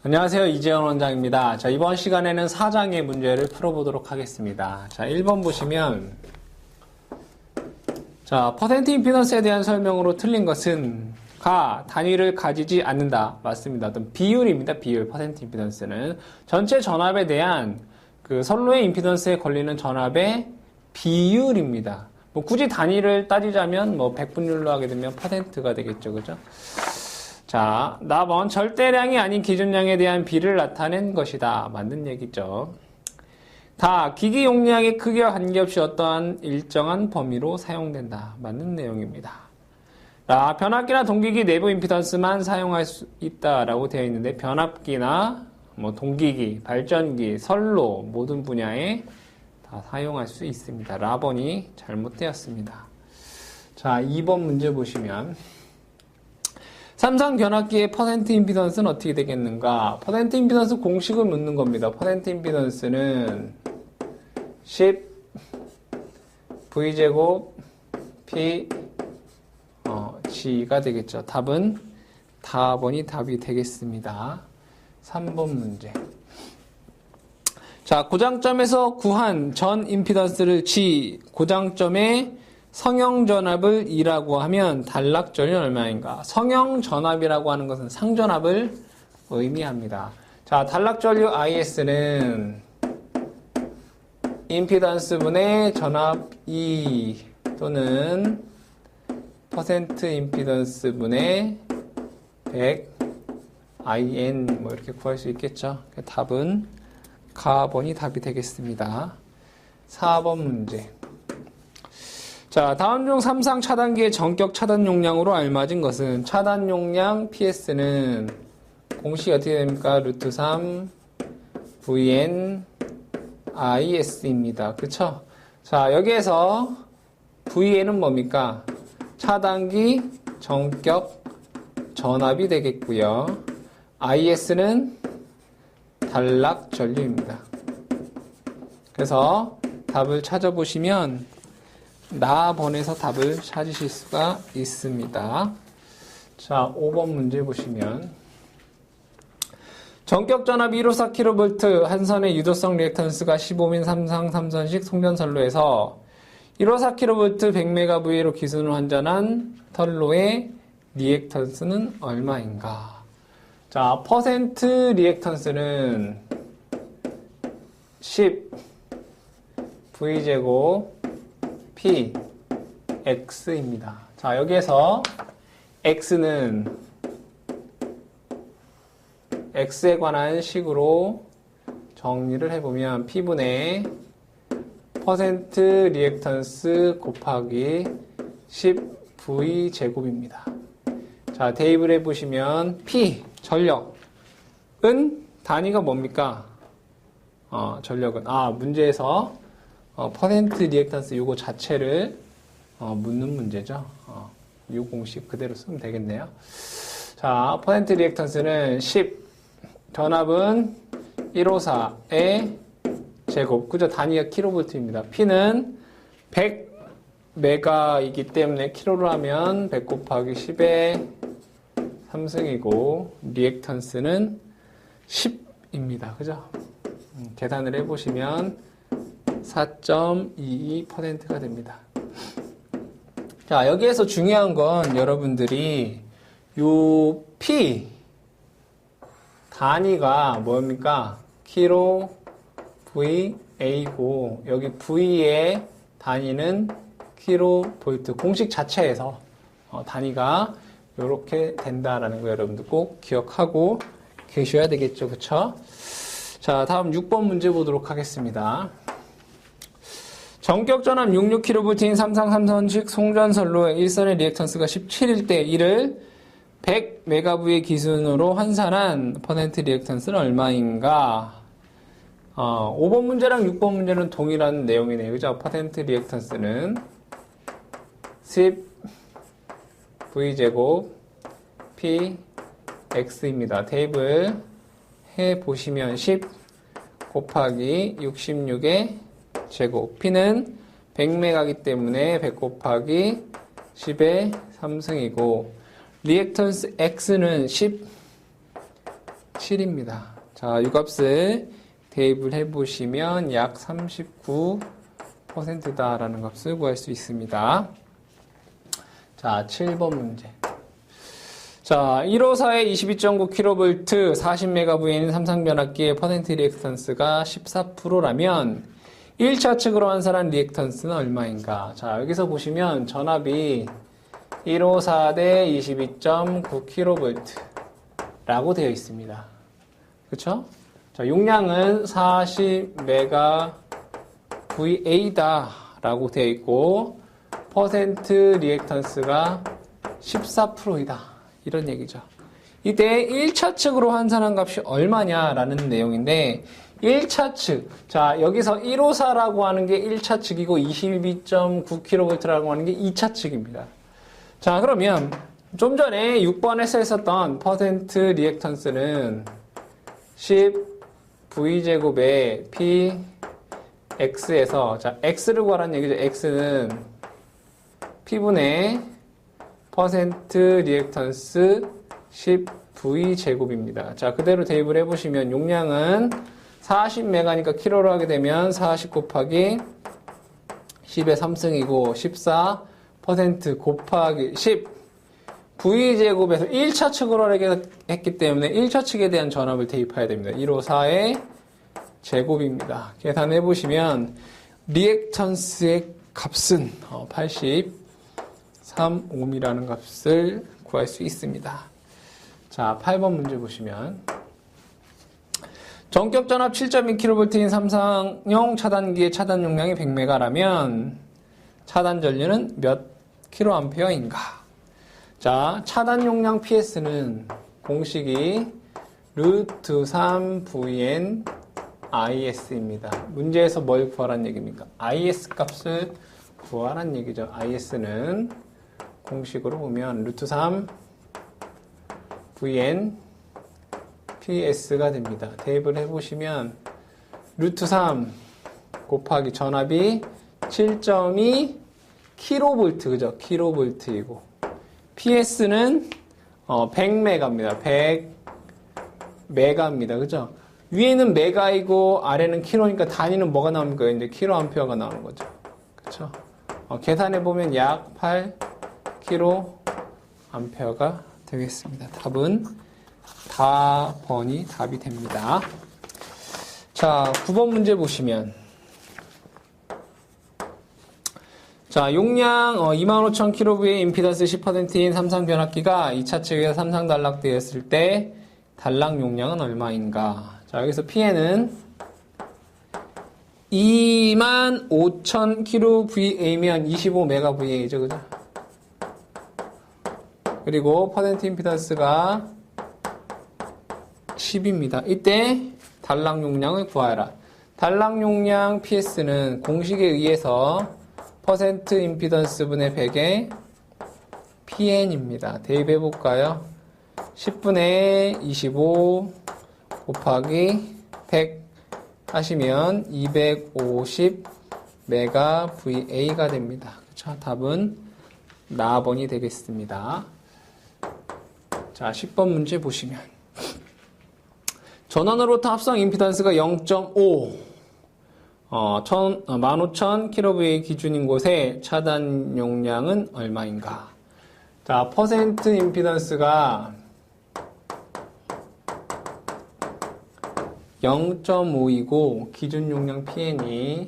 안녕하세요. 이재현 원장입니다. 자, 이번 시간에는 4장의 문제를 풀어보도록 하겠습니다. 자, 1번 보시면, 자, 퍼센트 임피던스에 대한 설명으로 틀린 것은 단위를 가지지 않는다. 맞습니다. 어떤 비율입니다. 비율, 퍼센트 임피던스는. 전체 전압에 대한 그 선로의 임피던스에 걸리는 전압의 비율입니다. 뭐 굳이 단위를 따지자면 뭐 100분율로 하게 되면 퍼센트가 되겠죠. 그죠? 자, 답은 절대량이 아닌 기준량에 대한 비를 나타낸 것이다. 맞는 얘기죠. 기기 용량의 크기와 관계없이 어떠한 일정한 범위로 사용된다. 맞는 내용입니다. 변압기나 동기기 내부 임피던스만 사용할 수 있다라고 되어 있는데 변압기나 동기기, 발전기, 선로 모든 분야에 다 사용할 수 있습니다. 라번이 잘못되었습니다. 자, 2번 문제 보시면 삼상 변압기의 퍼센트 임피던스는 어떻게 되겠는가? 퍼센트 임피던스 공식을 묻는 겁니다. 퍼센트 임피던스는 10 V제곱 P G가 되겠죠. 답은 4번이 답이 되겠습니다. 3번 문제. 자, 고장점에서 구한 전 임피던스를 G, 고장점의 성형전압을 E라고 하면 단락전이 얼마인가? 성형전압이라고 하는 것은 상전압을 의미합니다. 자, 단락전류 IS는 임피던스분의 전압 E 또는 퍼센트 임피던스분의 100 IN 이렇게 구할 수 있겠죠. 답은 가번이 답이 되겠습니다. 4번 문제. 자, 다음 중 삼상 차단기의 전격 차단 용량으로 알맞은 것은 차단 용량 PS는 공식이 어떻게 됩니까? 루트 3 VN IS입니다. 그쵸? 자, 여기에서 VN은 뭡니까? 차단기 전격 전압이 되겠고요. IS는 단락 전류입니다. 그래서 답을 찾아보시면 나번에서 답을 찾으실 수가 있습니다. 자, 5번 문제 보시면 전격 전압 154kV 한 선의 유도성 리액턴스가 15민 삼상 3선식 송전선로에서 154kV 100MVA로 기준으로 환전한 선로의 리액턴스는 얼마인가? 자, 퍼센트 리액턴스는 10 V제곱 P X입니다. 자, 여기에서 X는 X에 관한 식으로 정리를 해보면 P분의 퍼센트 리액턴스 곱하기 10V 제곱입니다. 자, 대입을 해보시면 P 전력은 단위가 뭡니까? 전력은 문제에서 퍼센트 리액턴스 요거 자체를 묻는 문제죠. 요 공식 그대로 쓰면 되겠네요. 자, 퍼센트 리액턴스는 10 전압은 154의 제곱, 그죠? 단위가 킬로볼트입니다. P는 100메가이기 때문에 킬로로 하면 100 곱하기 10의 3승이고 리액턴스는 10입니다. 그죠? 계산을 해보시면 4.22%가 됩니다. 자, 여기에서 중요한 건 여러분들이 요 P 단위가 뭡니까? 킬로 VA고 여기 V의 단위는 킬로볼트 공식 자체에서 단위가 이렇게 된다라는 거 여러분들 꼭 기억하고 계셔야 되겠죠. 그쵸? 자, 다음 6번 문제 보도록 하겠습니다. 전격 전압 66kV인 삼상 3선식 송전선로의 일선의 리액턴스가 17일 때 이를 100MVA 기준으로 환산한 퍼센트 리액턴스는 얼마인가? 5번 문제랑 6번 문제는 동일한 내용이네요. 그죠? 퍼센트 리액턴스는 10 V제곱 P X입니다. 대입을 해보시면 10 곱하기 66의 제곱. P는 100메가이기 때문에 100 곱하기 10의 3승이고 리액턴스 X는 10 7입니다. 자, 이 값을 대입을 해보시면 약 39%다라는 값을 구할 수 있습니다. 자, 7번 문제. 자, 154의 22.9kV 40MV인 삼성변압기의 퍼센트 리액턴스가 14%라면 1차 측으로 환산한 리액턴스는 얼마인가? 자, 여기서 보시면 전압이 154 대 22.9kV 라고 되어 있습니다. 그쵸? 자, 용량은 40MVA 라고 되어 있고 퍼센트 리액턴스가 14%이다. 이런 얘기죠. 이때 1차 측으로 환산한 값이 얼마냐라는 내용인데 1차 측. 자, 여기서 154라고 하는 게 1차 측이고 22.9kV라고 하는 게 2차 측입니다. 자, 그러면 좀 전에 6번에서 했었던 퍼센트 리액턴스는 10V제곱에 PX에서 자, X를 구하라는 얘기죠. X는 P분의 퍼센트 리액턴스 10V제곱입니다. 자, 그대로 대입을 해보시면 용량은 40메가니까 킬로로 하게 되면 40 곱하기 10의 3승이고 14% 곱하기 10 V제곱에서 1차 측으로 했기 때문에 1차 측에 대한 전압을 대입해야 됩니다. 154의 제곱입니다. 계산해 보시면 리액턴스의 값은 83ohm이라는 값을 구할 수 있습니다. 자, 8번 문제 보시면 전격 전압 7.2kV인 삼성용 차단기의 차단 용량이 100메가라면 차단 전류는 몇 kA인가? 자, 차단 용량 PS는 공식이 루트 3VN IS입니다. 문제에서 뭘 구하라는 얘기입니까? IS 값을 구하라는 얘기죠. IS는 공식으로 보면 루트 3 VN PS가 됩니다. 대입을 해보시면 루트 3 곱하기 전압이 7.2 kV, 그죠? kV이고 PS는 100메가입니다. 100메가입니다. 그죠? 위에는 메가이고 아래는 킬로니까 단위는 뭐가 나옵니까? 이제 킬로암페어가 나오는 거죠. 그쵸? 계산해보면 약 8kA가 되겠습니다. 답은 4번이 답이 됩니다. 자, 9번 문제 보시면 자, 용량 25,000kV의 임피던스 10%인 삼성 변압기가 2차 측에서 삼성 단락되었을 때 단락 용량은 얼마인가? 자, 여기서 Pn은 25,000kVA면 25MVA죠, 그죠? 그리고 퍼센트 임피던스가 10입니다. 이때 단락 용량을 구하라. 단락 용량 PS는 공식에 의해서 퍼센트 임피던스 분의 100의 PN입니다. 대입해 볼까요? 10분의 25 곱하기 100 하시면 250 메가 VA가 됩니다. 그쵸? 답은 4번이 되겠습니다. 자, 10번 문제 보시면 전원으로부터 합성 임피던스가 0.5 15,000kVA 기준인 곳에 차단 용량은 얼마인가? 자, 퍼센트 임피던스가 0.5이고 기준 용량 PN이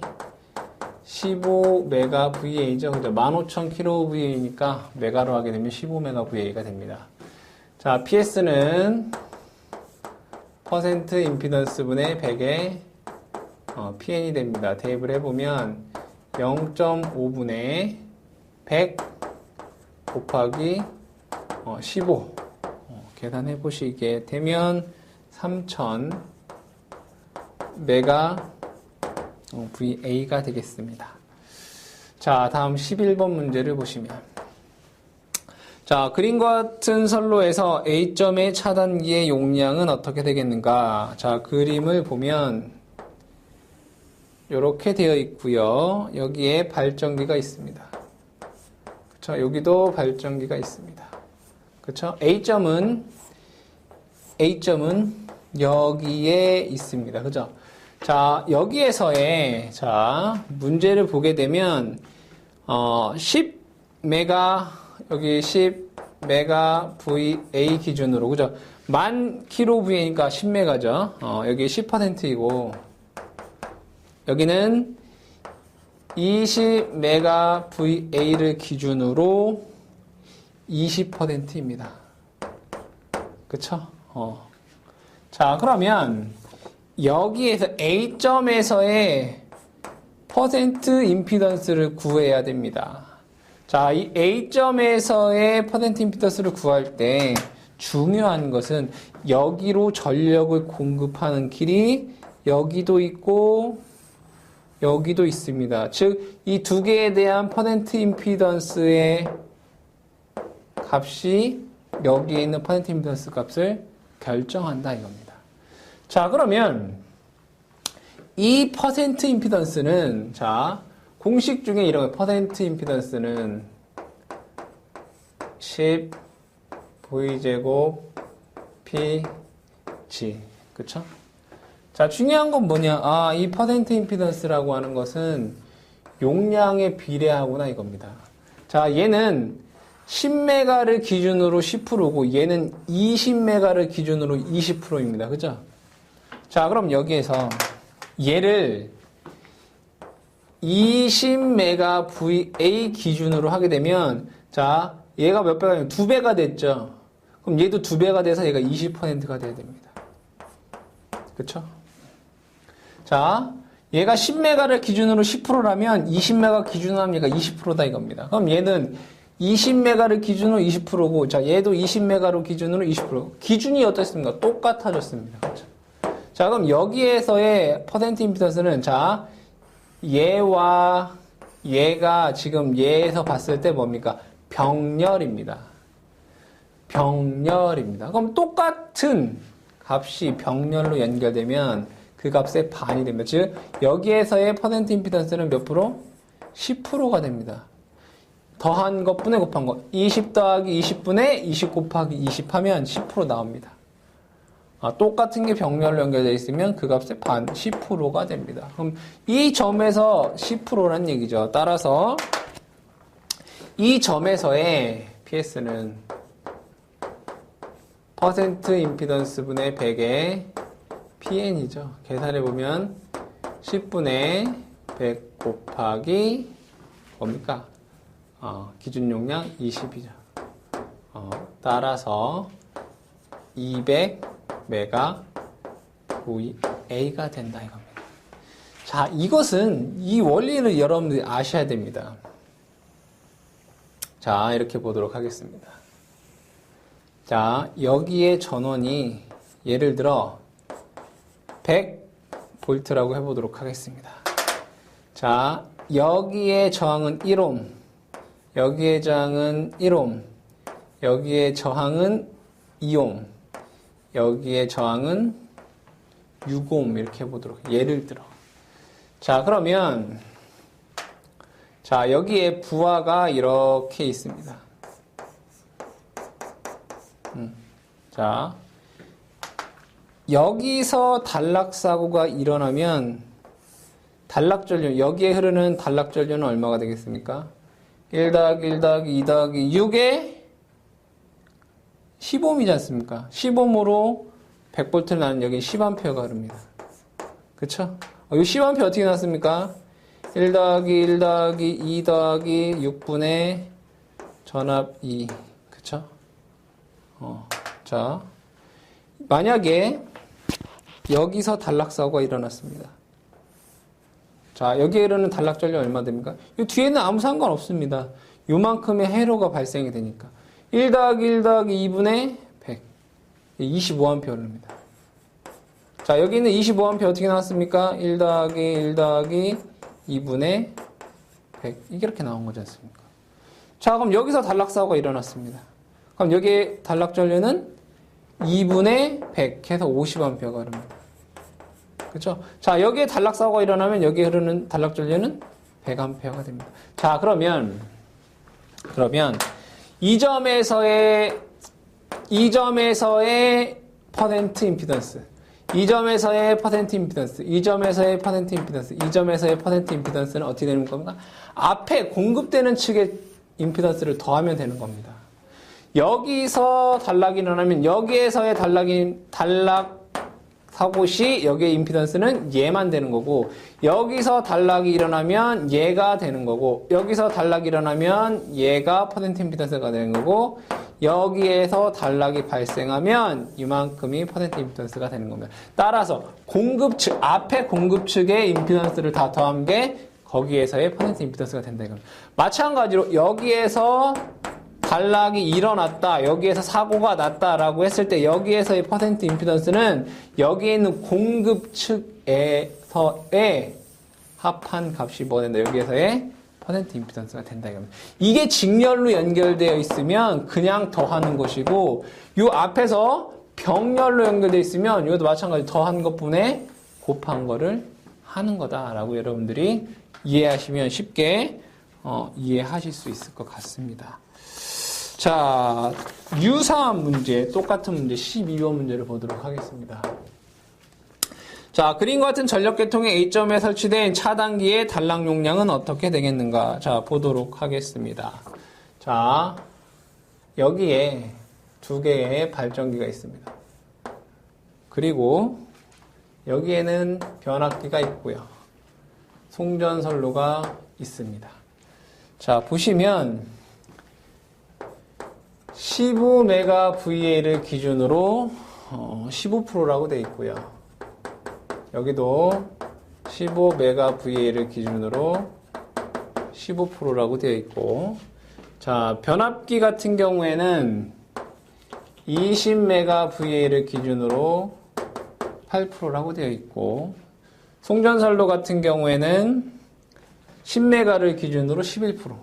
15MVA죠. 그죠? 15,000kVA니까 메가로 하게 되면 15MVA가 됩니다. 자, PS는 퍼센트 임피던스 분의 100의 PN이 됩니다. 대입을 해보면 0.5분의 100 곱하기 15 계산해 보시게 되면 3,000 메가 VA가 되겠습니다. 자, 다음 11번 문제를 보시면 자, 그림과 같은 선로에서 A점의 차단기의 용량은 어떻게 되겠는가? 자, 그림을 보면 이렇게 되어 있고요. 여기에 발전기가 있습니다. 그쵸? 여기도 발전기가 있습니다. 그쵸? A점은 여기에 있습니다. 그죠? 자, 여기에서의, 자, 문제를 보게 되면, 10메가, 여기 10메가 VA 기준으로, 그죠? 1000kg VA니까 10메가죠. 여기 10%이고, 여기는 20메가 VA를 기준으로 20%입니다. 그쵸? 자, 그러면 여기에서 A점에서의 퍼센트 임피던스를 구해야 됩니다. 자, 이 A점에서의 퍼센트 임피던스를 구할 때 중요한 것은 여기로 전력을 공급하는 길이 여기도 있고 여기도 있습니다. 즉, 이 두 개에 대한 퍼센트 임피던스의 값이 여기에 있는 퍼센트 임피던스 값을 결정한다 이겁니다. 자, 그러면 이 퍼센트 임피던스는, 자, 공식 중에 이런 퍼센트 임피던스는 10 V제곱 PG. 그쵸? 자, 중요한 건 뭐냐? 아, 이 퍼센트 임피던스라고 하는 것은 용량에 비례하구나 이겁니다. 자, 얘는 10메가를 기준으로 10%고 얘는 20메가를 기준으로 20%입니다. 그죠? 자, 그럼 여기에서 얘를 20메가 VA 기준으로 하게 되면, 자, 얘가 몇 배가 되면 2배가 됐죠? 그럼 얘도 2배가 돼서 얘가 20%가 돼야 됩니다. 그쵸? 자, 얘가 10메가를 기준으로 10%라면 20메가 기준으로 하면 얘가 20%다 이겁니다. 그럼 얘는 20메가를 기준으로 20%고, 자, 얘도 20메가로 기준으로 20%. 기준이 어떻습니까? 똑같아졌습니다. 그렇죠? 자, 그럼 여기에서의 퍼센트 임피던스는, 자, 얘와 얘가 지금 얘에서 봤을 때 뭡니까? 병렬입니다. 병렬입니다. 그럼 똑같은 값이 병렬로 연결되면 그 값의 반이 됩니다. 즉, 여기에서의 퍼센트 임피던스는 몇 프로? 10%가 됩니다. 더한 것분에 곱한 것. 20 더하기 20분의 20 곱하기 20 하면 10% 나옵니다. 똑같은 게 병렬로 연결되어 있으면 그 값의 반, 10%가 됩니다. 그럼 이 점에서 10%라는 얘기죠. 따라서 이 점에서의 PS는 퍼센트 임피던스 분의 100의 PN이죠. 계산해보면 10분의 100 곱하기 뭡니까? 기준 용량 20이죠. 따라서 200메가 VA가 된다 이겁니다. 자, 이것은 이 원리를 여러분들이 아셔야 됩니다. 자, 이렇게 보도록 하겠습니다. 자, 여기에 전원이 예를 들어 100V라고 해보도록 하겠습니다. 자, 여기에 저항은 1옴, 여기에 저항은 1옴, 여기에 저항은 2옴, 여기에 저항은 6옴 이렇게 해보도록 해요. 예를 들어. 자, 그러면 자, 여기에 부하가 이렇게 있습니다. 자, 여기서 단락사고가 일어나면 단락전류, 여기에 흐르는 단락전류는 얼마가 되겠습니까? 1 더하기 1 더하기 2 더하기 6에 10옴이지 않습니까? 10옴으로 100V를 나는 여기 10A가 흐릅니다. 그쵸? 이 10A 어떻게 나왔습니까? 1 더하기 1 더하기 2 더하기 6분의 전압 2. 그쵸? 자, 만약에 여기서 단락사고가 일어났습니다. 자, 여기에 흐르는 단락전류 얼마 됩니까? 이 뒤에는 아무 상관없습니다. 요만큼의 해로가 발생이 되니까. 1 더하기 1 더하기 2분의 100. 25A 흐릅니다. 자, 여기 있는 25A 어떻게 나왔습니까? 1 더하기 1 더하기 2분의 100. 이렇게 나온 거지 않습니까? 자, 그럼 여기서 단락사고가 일어났습니다. 그럼 여기에 단락전류는 2분의 100 해서 50A가 흐릅니다. 그렇죠? 자, 여기에 단락사고가 일어나면 여기에 흐르는 단락전류는 100A가 됩니다. 자, 그러면 이 점에서의 퍼센트 임피던스. 이 점에서의 퍼센트 임피던스, 이 점에서의 퍼센트 임피던스, 이 점에서의 퍼센트 임피던스는 어떻게 되는 겁니까? 앞에 공급되는 측의 임피던스를 더하면 되는 겁니다. 여기서 단락이 일어나면 여기에서의 단락 사고 시 여기의 임피던스는 얘만 되는 거고, 여기서 단락이 일어나면 얘가 되는 거고, 여기서 단락이 일어나면 얘가 퍼센트 임피던스가 되는 거고, 여기에서 단락이 발생하면 이만큼이 퍼센트 임피던스가 되는 겁니다. 따라서 공급측, 앞에 공급측의 임피던스를 다 더한 게 거기에서의 퍼센트 임피던스가 된다 이겁니다. 마찬가지로 여기에서 단락이 일어났다, 여기에서 사고가 났다라고 했을 때 여기에서의 퍼센트 임피던스는 여기에 있는 공급 측에서의 합한 값이 뭐가 된다? 여기에서의 퍼센트 임피던스가 된다 이겁니다. 이게 직렬로 연결되어 있으면 그냥 더하는 것이고, 요 앞에서 병렬로 연결되어 있으면 이것도 마찬가지로 더한 것분에 곱한 거를 하는 거다라고 여러분들이 이해하시면 쉽게 이해하실 수 있을 것 같습니다. 자, 유사한 문제, 똑같은 문제 12번 문제를 보도록 하겠습니다. 자, 그림과 같은 전력계통의 A점에 설치된 차단기의 단락 용량은 어떻게 되겠는가? 자, 보도록 하겠습니다. 자, 여기에 두 개의 발전기가 있습니다. 그리고 여기에는 변압기가 있고요. 송전선로가 있습니다. 자, 보시면 15메가VA를 기준으로 15%라고 되어 있고요. 여기도 15메가VA를 기준으로 15%라고 되어 있고, 자, 변압기 같은 경우에는 20메가VA를 기준으로 8%라고 되어 있고, 송전선로 같은 경우에는 10메가를 기준으로 11%.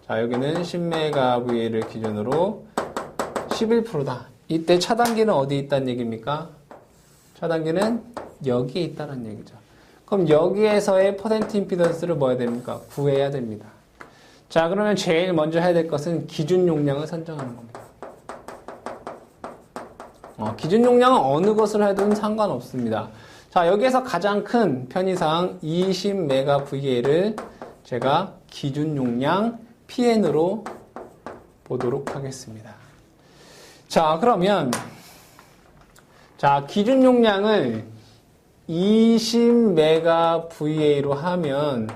자, 여기는 10메가VA를 기준으로 11%다. 이때 차단기는 어디에 있다는 얘기입니까? 차단기는 여기에 있다는 얘기죠. 그럼 여기에서의 퍼센트 임피던스를 뭐 해야 됩니까? 구해야 됩니다. 자, 그러면 제일 먼저 해야 될 것은 기준 용량을 선정하는 겁니다. 기준 용량은 어느 것을 해도 상관없습니다. 자, 여기에서 가장 큰 편의상 20메가VA를 제가 기준 용량 PN으로 보도록 하겠습니다. 자, 그러면 자, 기준 용량을 20메가VA로 하면,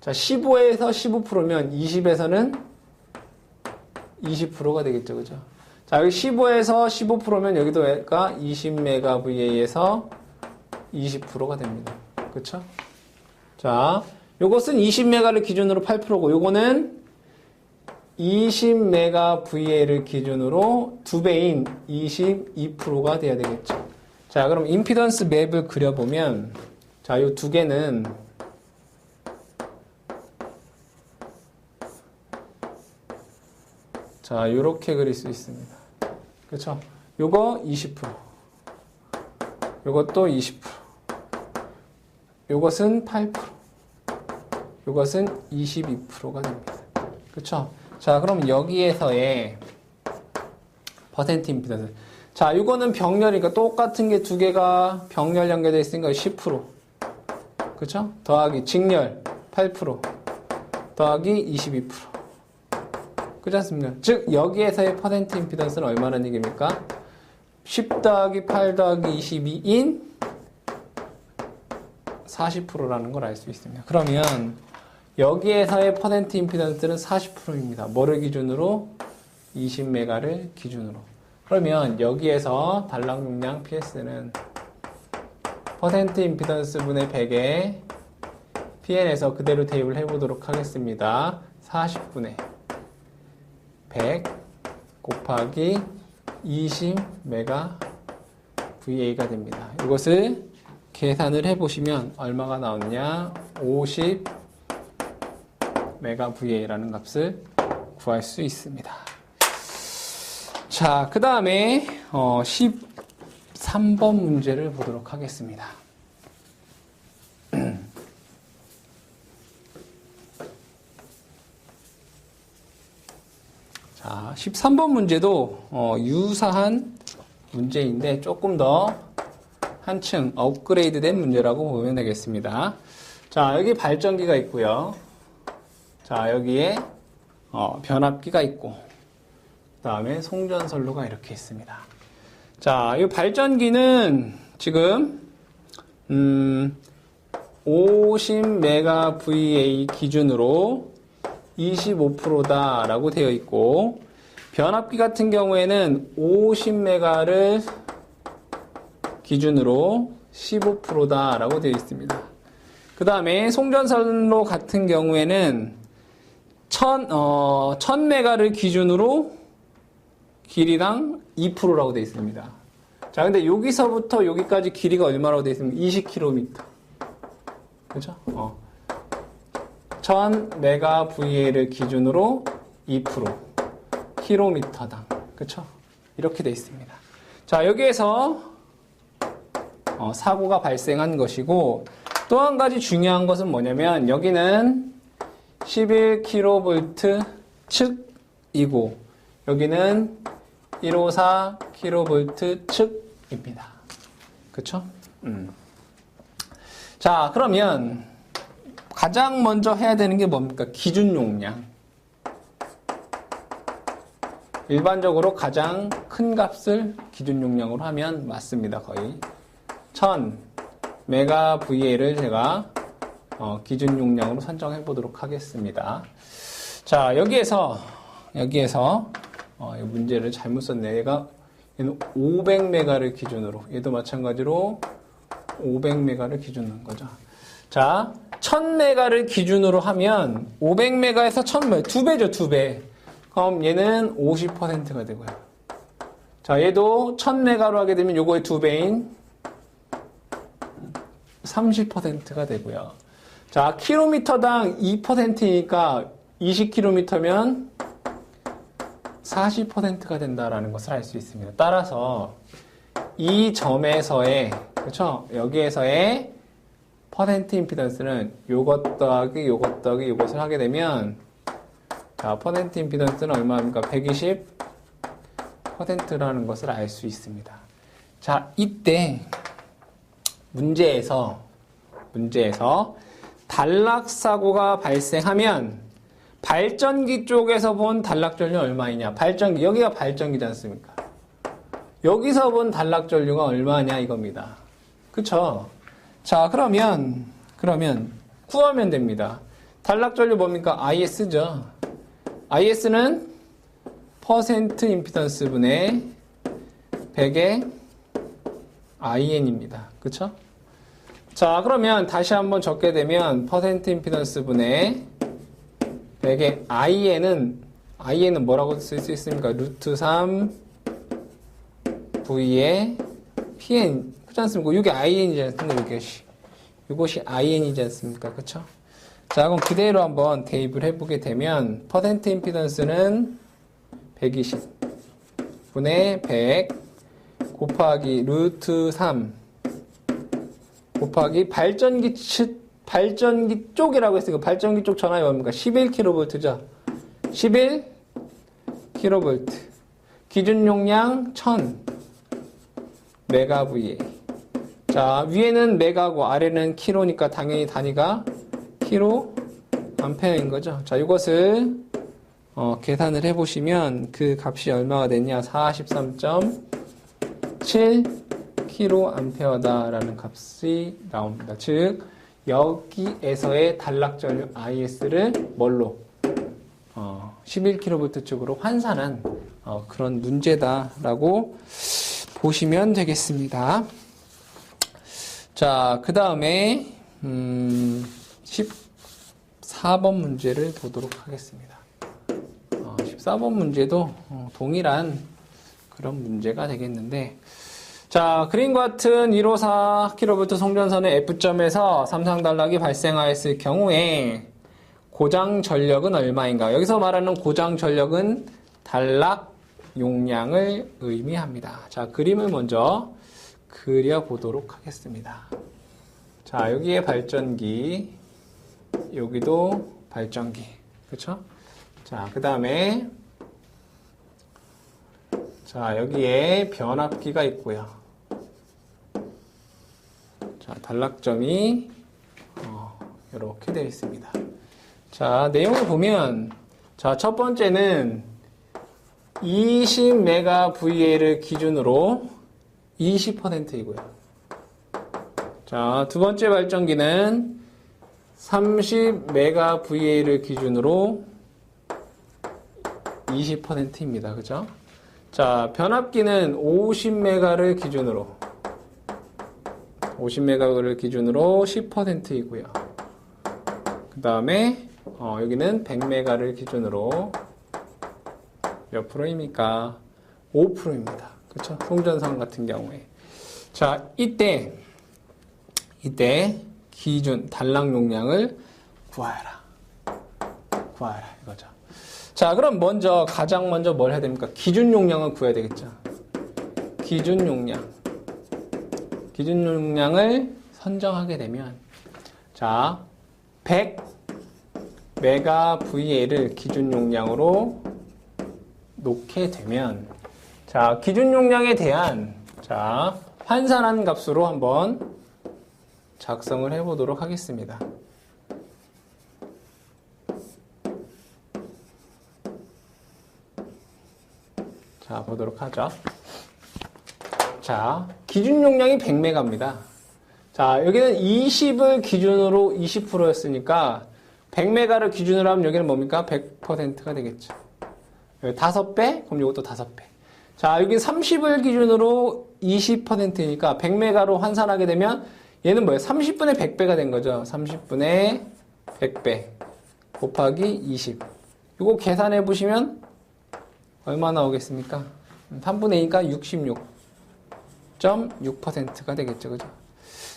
자, 15에서 15%면 20에서는 20%가 되겠죠. 그죠? 자, 여기 15에서 15%면 여기도 얘가 20메가VA에서 20%가 됩니다. 그쵸? 자, 요것은 20메가를 기준으로 8%고, 요거는 20메가VA를 기준으로 2배인 22%가 돼야 되겠죠. 자, 그럼 임피던스 맵을 그려보면, 자, 요 두 개는 자, 요렇게 그릴 수 있습니다. 그쵸? 요거 20%, 요것도 20%, 요것은 8%, 요것은 22%가 됩니다. 그쵸? 자, 그럼 여기에서의 퍼센트 임피던스. 자, 이거는 병렬이니까 똑같은 게 두 개가 병렬 연결되어 있으니까 10%. 그쵸? 더하기 직렬 8%. 더하기 22%. 그렇지 않습니까? 즉, 여기에서의 퍼센트 임피던스는 얼마나 얘기입니까? 10 더하기 8 더하기 22인 40%라는 걸 알 수 있습니다. 그러면 여기에서의 퍼센트 임피던스는 40%입니다. 뭐를 기준으로? 20메가를 기준으로. 그러면 여기에서 단락 용량 PS는 퍼센트 임피던스 분의 100에 PN에서 그대로 대입을 해보도록 하겠습니다. 40분의 100 곱하기 20메가 VA가 됩니다. 이것을 계산을 해보시면 얼마가 나오느냐? 50메가 VA라는 값을 구할 수 있습니다. 자, 그 다음에 13번 문제를 보도록 하겠습니다. 자, 13번 문제도 유사한 문제인데 조금 더 한층 업그레이드된 문제라고 보면 되겠습니다. 자, 여기 발전기가 있고요. 자, 여기에 변압기가 있고, 그 다음에 송전선로가 이렇게 있습니다. 자, 이 발전기는 지금 50MVA 기준으로 25%다라고 되어 있고, 변압기 같은 경우에는 50메가를 기준으로 15%다라고 되어 있습니다. 그 다음에 송전선로 같은 경우에는 1000메가를 기준으로 길이당 2%라고 되어 있습니다. 자, 근데 여기서부터 여기까지 길이가 얼마라고 되어 있습니까? 20km. 그죠? 1000메가VA를 기준으로 2%. 킬로미터당. 그쵸? 이렇게 되어 있습니다. 자, 여기에서 사고가 발생한 것이고, 또 한 가지 중요한 것은 뭐냐면, 여기는 11kV 측이고, 여기는 154kV 측입니다. 그쵸? 자, 그러면 가장 먼저 해야 되는 게 뭡니까? 기준 용량. 일반적으로 가장 큰 값을 기준 용량으로 하면 맞습니다. 거의 1000MVA를 제가 기준 용량으로 선정해 보도록 하겠습니다. 자, 여기에서 이 문제를 잘못 썼네. 얘는 500메가를 기준으로, 얘도 마찬가지로 500메가를 기준으로 한 거죠. 자, 1000메가를 기준으로 하면 500메가에서 1000메가, 2배죠, 2배. 그럼 얘는 50%가 되고요. 자, 얘도 1000메가로 하게 되면 요거의 2배인 30%가 되고요. 자, 킬로미터당 2%니까 20km면 40%가 된다라는 것을 알 수 있습니다. 따라서 이 점에서의, 그렇죠? 여기에서의 퍼센트 임피던스는 요것 더하기 요것 더하기 요것을 하게 되면, 자, 퍼센트 임피던스는 얼마입니까? 120%라는 것을 알 수 있습니다. 자, 이때 문제에서 단락사고가 발생하면 발전기 쪽에서 본 단락전류 얼마이냐? 발전기, 여기가 발전기지 않습니까? 여기서 본 단락전류가 얼마냐 이겁니다. 그쵸? 자, 그러면 구하면 됩니다. 단락전류 뭡니까? IS죠. IS는 퍼센트 임피던스 분의 100의 IN입니다. 그쵸? 자, 그러면 다시 한번 적게 되면 퍼센트 임피던스 분의 100의 IN은 뭐라고 쓸 수 있습니까? 루트 3 V의 PN. 그렇지 않습니까? 이게 IN이지 않습니까? 이것이 IN이지 않습니까? 그쵸? 자, 그럼 그대로 한번 대입을 해보게 되면, 퍼센트 임피던스는 120 분의 100 곱하기 루트 3 곱하기 발전기 쪽이라고 했으니까 발전기 쪽 전압이 뭡니까? 11kV죠. 11kV. 기준 용량 1000MVA. 자, 위에는 메가고 아래는 킬로니까 당연히 단위가 킬로 암페어인 거죠. 자, 이것을 계산을 해보시면 그 값이 얼마가 되냐? 43.7 킬로 암페어다라는 값이 나옵니다. 즉 여기에서의 단락전류 IS를 뭘로 11kV 쪽으로 환산한 그런 문제다라고 보시면 되겠습니다. 자, 그 다음에 14번 문제를 보도록 하겠습니다. 14번 문제도 동일한 그런 문제가 되겠는데, 자, 그림과 같은 154kV 송전선의 F점에서 삼상 단락이 발생하였을 경우에 고장 전력은 얼마인가? 여기서 말하는 고장 전력은 단락 용량을 의미합니다. 자, 그림을 먼저 그려보도록 하겠습니다. 자, 여기에 발전기, 여기도 발전기, 그쵸? 자, 그 다음에 자, 여기에 변압기가 있고요. 단락점이 이렇게 되어 있습니다. 자, 내용을 보면 자, 첫 번째는 20MVA를 기준으로 20%이고요. 자, 두 번째 발전기는 30MVA를 기준으로 20%입니다. 그죠? 자, 변압기는 50메가를 기준으로 10%이고요. 그 다음에 여기는 100메가를 기준으로 몇 프로입니까? 5%입니다. 그렇죠? 송전선 같은 경우에. 자, 이때 기준 단락 용량을 구하여라 이거죠. 자, 그럼 가장 먼저 뭘 해야 됩니까? 기준 용량을 구해야 되겠죠. 기준 용량을 선정하게 되면, 자, 100MVA를 기준 용량으로 놓게 되면, 자, 기준 용량에 대한, 자, 환산한 값으로 한번 작성을 해보도록 하겠습니다. 자, 보도록 하죠. 자, 기준 용량이 100메가입니다. 자, 여기는 20을 기준으로 20%였으니까 100메가를 기준으로 하면 여기는 뭡니까? 100%가 되겠죠. 5배? 그럼 이것도 5배. 자, 여기 30을 기준으로 20%니까 100메가로 환산하게 되면 얘는 뭐예요? 30분의 100배가 된 거죠. 30분의 100배 곱하기 20. 이거 계산해 보시면 얼마 나오겠습니까? 3분의 2니까 66.6%가 되겠죠. 그죠?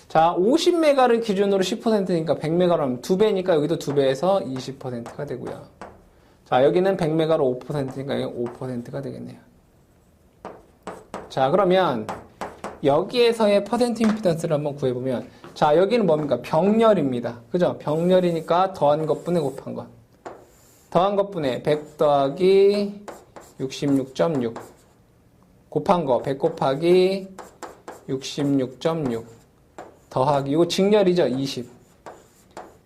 자, 50메가를 기준으로 10%니까 100메가로 하면 2배니까 여기도 2배에서 20%가 되고요. 자, 여기는 100메가로 5%니까 여기 5%가 되겠네요. 자, 그러면 여기에서의 퍼센트 임피던스를 한번 구해보면, 자, 여기는 뭡니까? 병렬입니다. 그죠? 병렬이니까 더한 것분에 곱한 것. 더한 것분에 100 더하기 66.6 곱한 거 100 곱하기 66.6 더하기 이거 직렬이죠. 20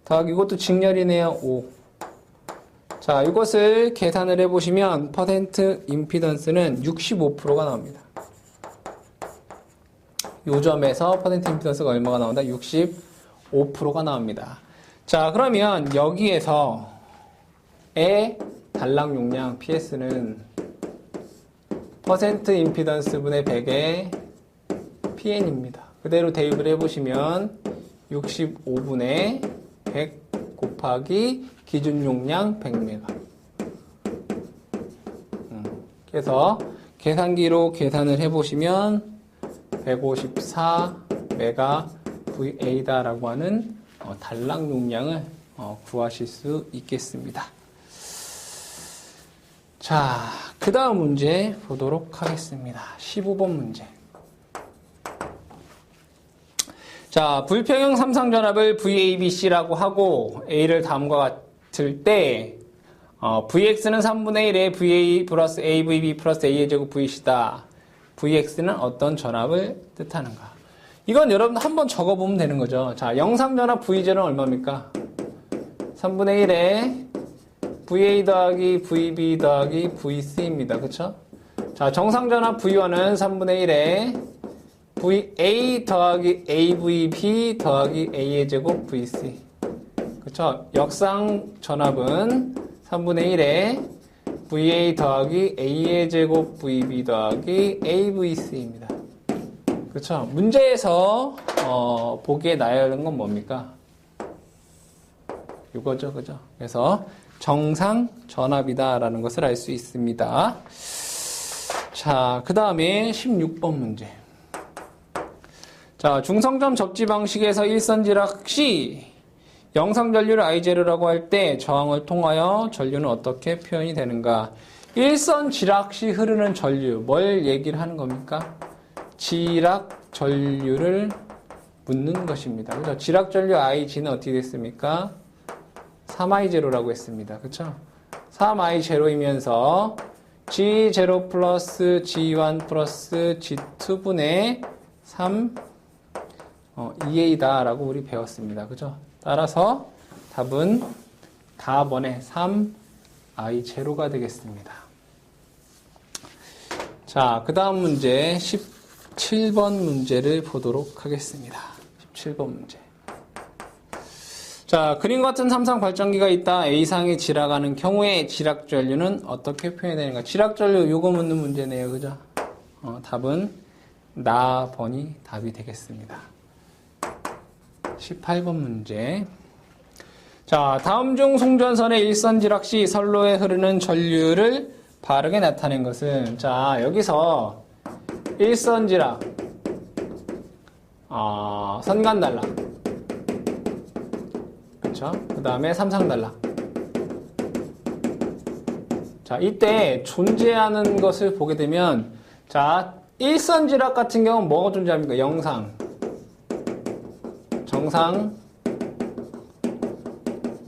더하기 이것도 직렬이네요. 5. 자, 이것을 계산을 해보시면 퍼센트 임피던스는 65%가 나옵니다. 요 점에서 퍼센트 임피던스가 얼마가 나온다? 65%가 나옵니다. 자, 그러면 여기에서의 단락 용량 PS는 퍼센트 임피던스 분의 100의 PN입니다. 그대로 대입을 해보시면 65분의 100 곱하기 기준 용량 100메가. 그래서 계산기로 계산을 해보시면 154메가 VA다라고 하는 단락 용량을 구하실 수 있겠습니다. 자, 그 다음 문제 보도록 하겠습니다. 15번 문제. 자, 불평형 삼상전압을 VABC라고 하고 A를 다음과 같을 때 VX는 3분의 1의 VA 플러스 AVB 플러스 A의 제곱 VC다. VX는 어떤 전압을 뜻하는가? 이건 여러분 한번 적어보면 되는 거죠. 자, 영상전압 VJ는 얼마입니까? 3분의 1의 VA 더하기 VB 더하기 VC입니다. 그쵸? 자, 정상전압 V1은 3분의 1에 VA 더하기 AVB 더하기 A의 제곱 VC. 그쵸? 역상전압은 3분의 1에 VA 더하기 A의 제곱 VB 더하기 AVC입니다. 그쵸? 문제에서 보기에 나열한 건 뭡니까? 이거죠. 그죠? 그래서 정상 전압이다라는 것을 알 수 있습니다. 자, 그 다음에 16번 문제. 자, 중성점 접지 방식에서 일선지락 시 영상전류를 I0라고 할 때 저항을 통하여 전류는 어떻게 표현이 되는가? 일선지락 시 흐르는 전류, 뭘 얘기를 하는 겁니까? 지락 전류를 묻는 것입니다. 그죠? 지락 전류 IG는 어떻게 됐습니까? 3I0라고 했습니다. 그쵸? 3I0이면서 G0 플러스 G1 플러스 G2분의 3 2a다라고 우리 배웠습니다. 그죠? 따라서 답은 4번에 3i 제로가 되겠습니다. 자, 그 다음 문제 17번 문제를 보도록 하겠습니다. 17번 문제. 자, 그림과 같은 삼상 발전기가 있다. A상에 지락하는 경우에 지락 전류는 어떻게 표현되는가? 지락 전류 요거 묻는 문제네요. 그죠? 답은 나번이 답이 되겠습니다. 18번 문제. 자, 다음 중 송전선의 일선 지락 시 선로에 흐르는 전류를 바르게 나타낸 것은, 자, 여기서 일선 지락, 선간 단락, 그쵸? 그 다음에 삼상 단락. 자, 이때 존재하는 것을 보게 되면, 자, 일선 지락 같은 경우는 뭐가 존재합니까? 영상, 정상,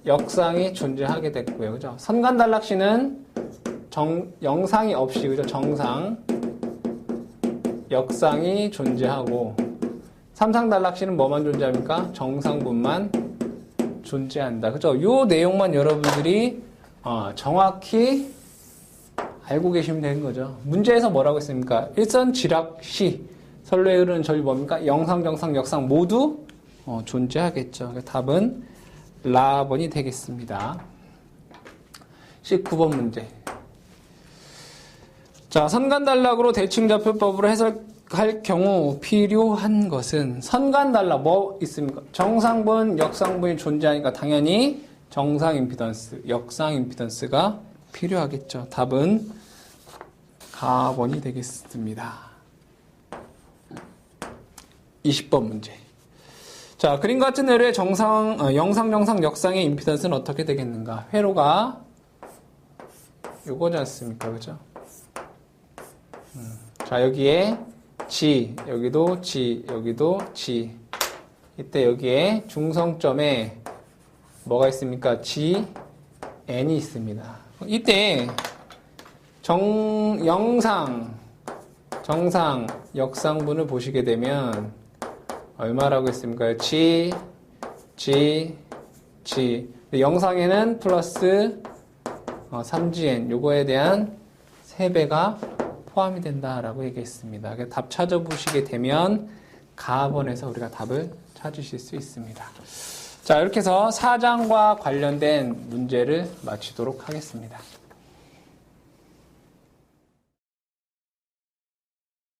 역상이 존재하게 됐고요. 그죠? 선간 단락 시는 영상이 없이, 그죠? 정상, 역상이 존재하고, 삼상 단락 시는 뭐만 존재합니까? 정상분만 존재한다. 그죠? 요 내용만 여러분들이 정확히 알고 계시면 되는 거죠. 문제에서 뭐라고 했습니까? 일선 지락 시 선로에 흐르는 전류 뭡니까? 영상, 정상, 역상 모두 존재하겠죠. 답은 라번이 되겠습니다. 19번 문제. 자, 선간단락으로 대칭좌표법으로 해석할 경우 필요한 것은, 선간단락 뭐 있습니까? 정상분, 역상분이 존재하니까 당연히 정상 임피던스, 역상 임피던스가 필요하겠죠. 답은 가번이 되겠습니다. 20번 문제. 자, 그림 같은 회로의 영상, 정상, 역상의 임피던스는 어떻게 되겠는가? 회로가 요거지 않습니까? 그죠? 자, 여기에 G, 여기도 G, 여기도 G. 이때 여기에 중성점에 뭐가 있습니까? G, N이 있습니다. 이때 영상, 정상, 역상분을 보시게 되면 얼마라고 했습니까? G, G, G. 영상에는 플러스 3GN, 요거에 대한 3배가 포함이 된다라고 얘기했습니다. 답 찾아보시게 되면 가번에서 우리가 답을 찾으실 수 있습니다. 자, 이렇게 해서 4장과 관련된 문제를 마치도록 하겠습니다.